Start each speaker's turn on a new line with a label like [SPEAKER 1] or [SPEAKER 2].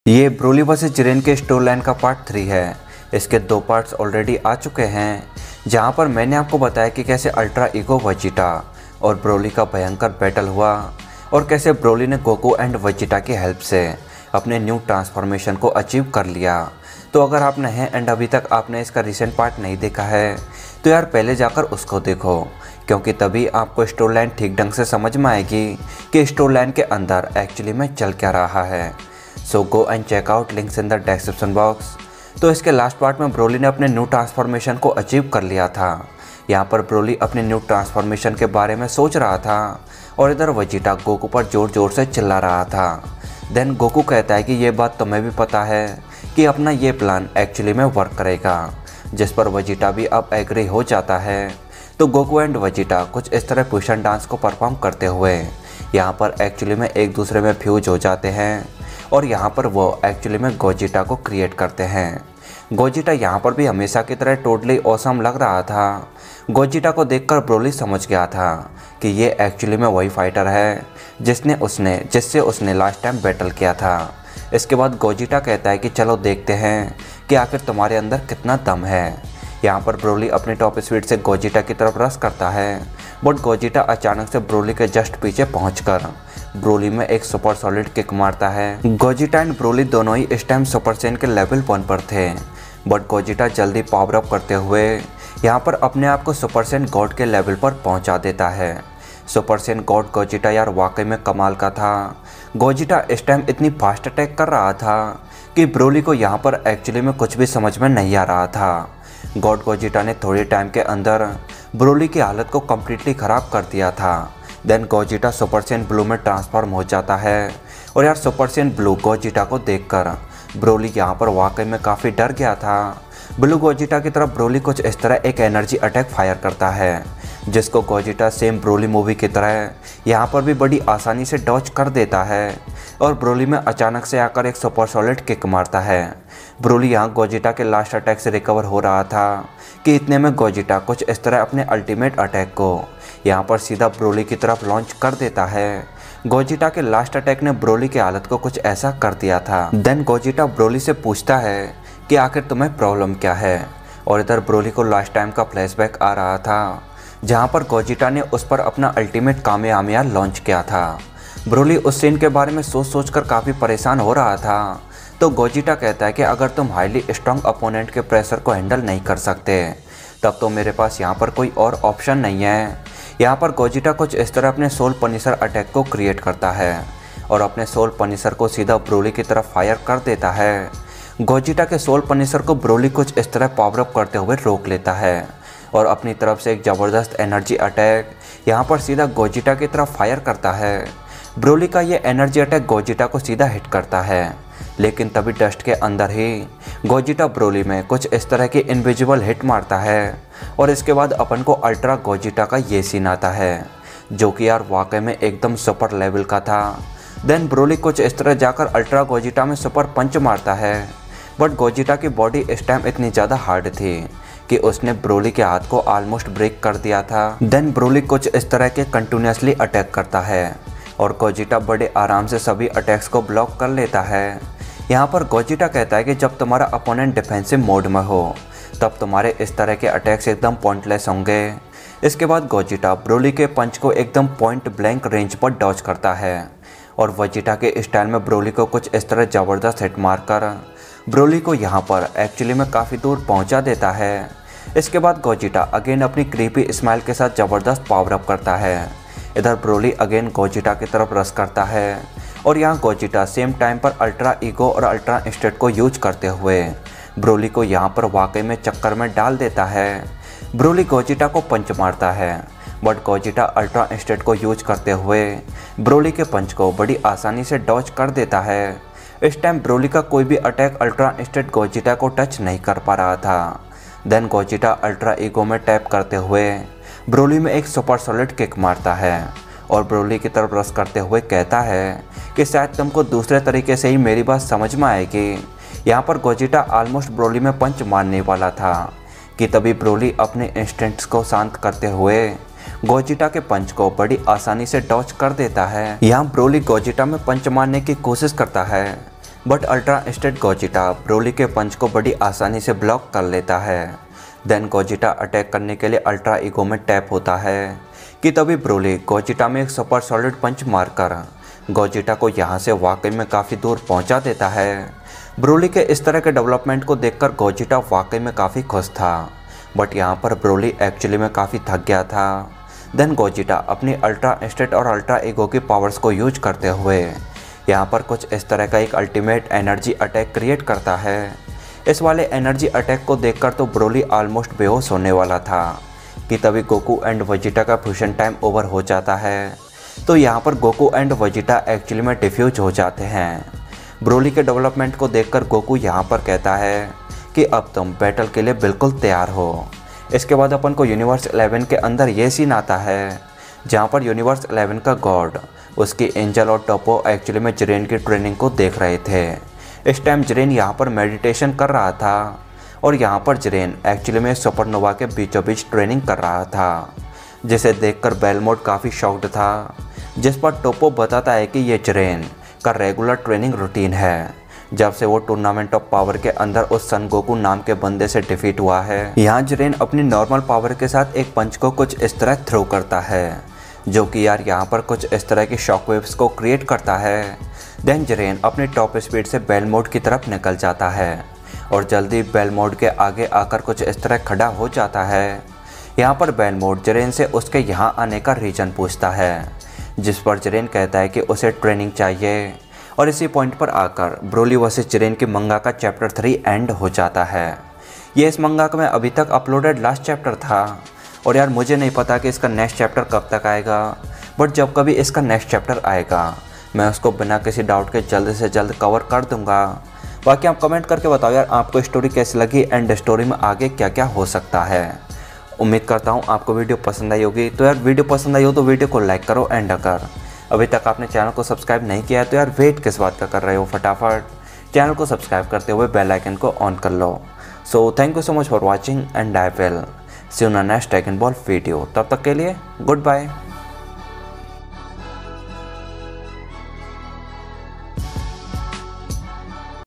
[SPEAKER 1] ये Broly versus Jiren के story line का पार्ट 3 है। इसके 2 पार्ट्स ऑलरेडी आ चुके हैं, जहां पर मैंने आपको बताया कि कैसे अल्ट्रा ईगो वेजिटा और ब्रोली का भयंकर बैटल हुआ और कैसे ब्रोली ने गोकू एंड वेजिटा की हेल्प से अपने न्यू ट्रांसफॉर्मेशन को अचीव कर लिया। तो अगर आप नए हैं एंड अभी तक आपने इसका रिसेंट पार्ट नहीं देखा है तो यार पहले जाकर उसको देखो, क्योंकि तभी आपको स्टोरी लाइन ठीक ढंग से समझ में आएगी कि स्टोरी लाइन के अंदर एक्चुअली में चल क्या रहा है। So go and check out, links in the description box. तो इसके लास्ट पार्ट में ब्रोली ने अपने न्यू ट्रांसफॉर्मेशन को अचीव कर लिया था। यहाँ पर ब्रोली अपने न्यू ट्रांसफॉर्मेशन के बारे में सोच रहा था और इधर वेजिटा गोकू पर ज़ोर ज़ोर से चिल्ला रहा था। देन गोकू कहता है कि ये बात तुम्हें भी पता है कि अपना ये प्लान एक्चुअली में वर्क करेगा, जिस पर वेजिटा भी अब एग्री हो जाता है। तो गोकू एंड वेजिटा कुछ इस तरह फ्यूजन डांस को परफॉर्म करते हुए यहाँ पर एक्चुअली में एक दूसरे में फ्यूज हो जाते हैं और यहाँ पर वो एक्चुअली में गोजिटा को क्रिएट करते हैं। गोजिटा यहाँ पर भी हमेशा की तरह टोटली ऑसम लग रहा था। गोजिटा को देखकर ब्रोली समझ गया था कि ये एक्चुअली में वही फाइटर है जिससे उसने लास्ट टाइम बैटल किया था। इसके बाद गोजिटा कहता है कि चलो देखते हैं कि आखिर तुम्हारे अंदर कितना दम है। यहाँ पर ब्रोली अपने टॉप स्पीड से गोजिटा की तरफ रश करता है, बट गोजिटा अचानक से ब्रोली के जस्ट पीछे पहुंचकर ब्रोली में एक सुपर सॉलिड किक मारता है। गोजिटा एंड ब्रोली दोनों ही इस टाइम सुपर सैयन के लेवल 1 पर थे, बट गोजिटा जल्दी पावर अप करते हुए यहाँ पर अपने आप को सुपर सैयन गॉड के लेवल पर पहुँचा देता है। सुपर सैयन गॉड गोजिटा यार वाकई में कमाल का था। गोजिटा इस टाइम इतनी फास्ट अटैक कर रहा था कि ब्रोली को यहाँ पर एक्चुअली में कुछ भी समझ में नहीं आ रहा था। गॉड गोजिटा ने थोड़े टाइम के अंदर ब्रोली की हालत को कम्प्लीटली ख़राब कर दिया था। देन गोजिटा सुपर सैयन ब्लू में ट्रांसफॉर्म हो जाता है और यार सुपर सैयन ब्लू गोजिटा को देखकर ब्रोली यहाँ पर वाकई में काफ़ी डर गया था। ब्लू गोजिटा की तरफ ब्रोली कुछ इस तरह एक एनर्जी अटैक फायर करता है, जिसको गोजिटा सेम ब्रोली मूवी की तरह यहाँ पर भी बड़ी आसानी से डॉच कर देता है और ब्रोली में अचानक से आकर एक सुपर सॉलिड किक मारता है। ब्रोली यहाँ गोजिटा के लास्ट अटैक से रिकवर हो रहा था कि इतने में गोजिटा कुछ इस तरह अपने अल्टीमेट अटैक को यहाँ पर सीधा ब्रोली की तरफ लॉन्च कर देता है। गोजिटा के लास्ट अटैक ने ब्रोली की हालत को कुछ ऐसा कर दिया था। देन गोजिटा ब्रोली से पूछता है कि आखिर तुम्हें प्रॉब्लम क्या है, और इधर ब्रोली को लास्ट टाइम का फ्लैशबैक आ रहा था जहाँ पर गोजिटा ने उस पर अपना अल्टीमेट कामयाबियाँ लॉन्च किया था। ब्रोली उस सीन के बारे में सोच कर काफ़ी परेशान हो रहा था। तो गोजिटा कहता है कि अगर तुम हाईली स्ट्रांग अपोनेंट के प्रेशर को हैंडल नहीं कर सकते तब तो मेरे पास यहाँ पर कोई और ऑप्शन नहीं है। यहाँ पर गोजिटा कुछ इस तरह अपने सोल पनिशर अटैक को क्रिएट करता है और अपने सोल पनिशर को सीधा ब्रोली की तरफ फायर कर देता है। गोजिटा के सोल पनिशर को ब्रोली कुछ इस तरह पावर अप करते हुए रोक लेता है और अपनी तरफ से एक ज़बरदस्त एनर्जी अटैक यहाँ पर सीधा गोजिटा की तरफ फायर करता है। ब्रोली का ये एनर्जी अटैक गोजिटा को सीधा हिट करता है, लेकिन तभी डस्ट के अंदर ही गोजिटा ब्रोली में कुछ इस तरह की इनविजिबल हिट मारता है और इसके बाद अपन को अल्ट्रा गोजिटा का ये सीन आता है, जो कि यार वाकई में एकदम सुपर लेवल का था। देन ब्रोली कुछ इस तरह जाकर अल्ट्रा गोजिटा में सुपर पंच मारता है, बट गोजिटा की बॉडी इस टाइम इतनी ज़्यादा हार्ड थी कि उसने ब्रोली के हाथ को ऑलमोस्ट ब्रेक कर दिया था। देन ब्रोली कुछ इस तरह के कंटिन्यूसली अटैक करता है और गोजिटा बड़े आराम से सभी अटैक्स को ब्लॉक कर लेता है। यहाँ पर गोजिटा कहता है कि जब तुम्हारा अपोनेंट डिफेंसिव मोड में हो तब तुम्हारे इस तरह के अटैक्स एकदम पॉइंटलेस होंगे। इसके बाद गोजिटा ब्रोली के पंच को एकदम पॉइंट ब्लैंक रेंज पर डॉच करता है और वेजिटा के स्टाइल में ब्रोली को कुछ इस तरह ज़बरदस्त हिट मारकर ब्रोली को यहाँ पर एक्चुअली में काफ़ी दूर पहुँचा देता है। इसके बाद गोजिटा अगेन अपनी क्रीपी स्माइल के साथ ज़बरदस्त पावर अप करता है। इधर ब्रोली अगेन गोजिटा की तरफ रश करता है और यहाँ गोजिटा सेम टाइम पर अल्ट्रा ईगो और अल्ट्रा इंस्टेंट को यूज करते हुए ब्रोली को यहाँ पर वाकई में चक्कर में डाल देता है। ब्रोली गोजिटा को पंच मारता है, बट गोजिटा अल्ट्रा इंस्टेंट को यूज करते हुए ब्रोली के पंच को बड़ी आसानी से डॉच कर देता है। इस टाइम ब्रोली का कोई भी अटैक अल्ट्रा इंस्टेंट गोजिटा को टच नहीं कर पा रहा था। देन गोजिटा अल्ट्रा ईगो में टैप करते हुए ब्रोली में एक सुपर सॉलिड किक मारता है और ब्रोली की तरफ रश करते हुए कहता है कि शायद तुमको दूसरे तरीके से ही मेरी बात समझ में आएगी। यहाँ पर गोजिटा ऑलमोस्ट ब्रोली में पंच मारने वाला था कि तभी ब्रोली अपने इंस्टेंट्स को शांत करते हुए गोजिटा के पंच को बड़ी आसानी से डॉच कर देता है। यहाँ ब्रोली गोजिटा में पंच मारने की कोशिश करता है, बट अल्ट्रा इंस्टेंट गोजिटा ब्रोली के पंच को बड़ी आसानी से ब्लॉक कर लेता है। देन गोजिटा अटैक करने के लिए अल्ट्रा ईगो में टैप होता है कि तभी ब्रोली गोजिटा में एक सुपर सॉलिड पंच मारकर गोजिटा को यहाँ से वाकई में काफ़ी दूर पहुँचा देता है। ब्रोली के इस तरह के डेवलपमेंट को देखकर गोजिटा वाकई में काफ़ी खुश था, बट यहाँ पर ब्रोली एक्चुअली में काफ़ी थक गया था। देन गोजिटा अपनी अल्ट्रा इंस्टेंट और अल्ट्रा ईगो की पावर्स को यूज करते हुए यहाँ पर कुछ इस तरह का एक अल्टीमेट एनर्जी अटैक क्रिएट करता है। इस वाले एनर्जी अटैक को देखकर तो ब्रोली ऑलमोस्ट बेहोश होने वाला था कि तभी गोकू एंड वेजिटा का फ्यूजन टाइम ओवर हो जाता है। तो यहाँ पर गोकू एंड वेजिटा एक्चुअली में डिफ्यूज हो जाते हैं। ब्रोली के डेवलपमेंट को देखकर गोकू यहाँ पर कहता है कि अब तुम बैटल के लिए बिल्कुल तैयार हो। इसके बाद अपन को यूनिवर्स 11 के अंदर ये सीन आता है जहाँ पर यूनिवर्स 11 का गॉड उसकी एंजल और टोपो एक्चुअली में जिरेन की ट्रेनिंग को देख रहे थे। इस टाइम जिरेन यहाँ पर मेडिटेशन कर रहा था और यहाँ पर जिरेन एक्चुअली में सुपरनोवा के बीचों बीच ट्रेनिंग कर रहा था, जिसे देखकर बेलमोड काफ़ी शॉक्ड था। जिस पर टोपो बताता है कि ये जिरेन का रेगुलर ट्रेनिंग रूटीन है जब से वो टूर्नामेंट ऑफ पावर के अंदर उस सन गोकू नाम के बंदे से डिफीट हुआ है। यहाँ जिरेन अपनी नॉर्मल पावर के साथ एक पंच को कुछ इस तरह थ्रो करता है जो कि यार यहाँ पर कुछ इस तरह की शॉक वेव्स को क्रिएट करता है। देन जिरेन अपनी टॉप स्पीड से बेलमोड की तरफ निकल जाता है और जल्दी बेलमोड के आगे आकर कुछ इस तरह खड़ा हो जाता है। यहाँ पर बेलमोड जिरेन से उसके यहाँ आने का रीज़न पूछता है, जिस पर जिरेन कहता है कि उसे ट्रेनिंग चाहिए। और इसी पॉइंट पर आकर ब्रोली वर्सेस जिरेन की मंगा का चैप्टर 3 एंड हो जाता है। ये इस मंगा में अभी तक अपलोडेड लास्ट चैप्टर था और यार मुझे नहीं पता कि इसका नेक्स्ट चैप्टर कब तक आएगा, बट जब कभी इसका नेक्स्ट चैप्टर आएगा मैं उसको बिना किसी डाउट के जल्द से जल्द कवर कर दूंगा। बाकी आप कमेंट करके बताओ यार आपको स्टोरी कैसी लगी एंड स्टोरी में आगे क्या क्या हो सकता है। उम्मीद करता हूँ आपको वीडियो पसंद आई होगी। तो यार वीडियो पसंद आई हो तो वीडियो को लाइक करो एंड अगर अभी तक आपने चैनल को सब्सक्राइब नहीं किया है तो यार वेट किस बात का कर रहे हो, फटाफट चैनल को सब्सक्राइब करते हुए बेल आइकन को ऑन कर लो। So thank you so much for watching and I will see you in next Dragon Ball video. तब तक के लिए गुड बाय।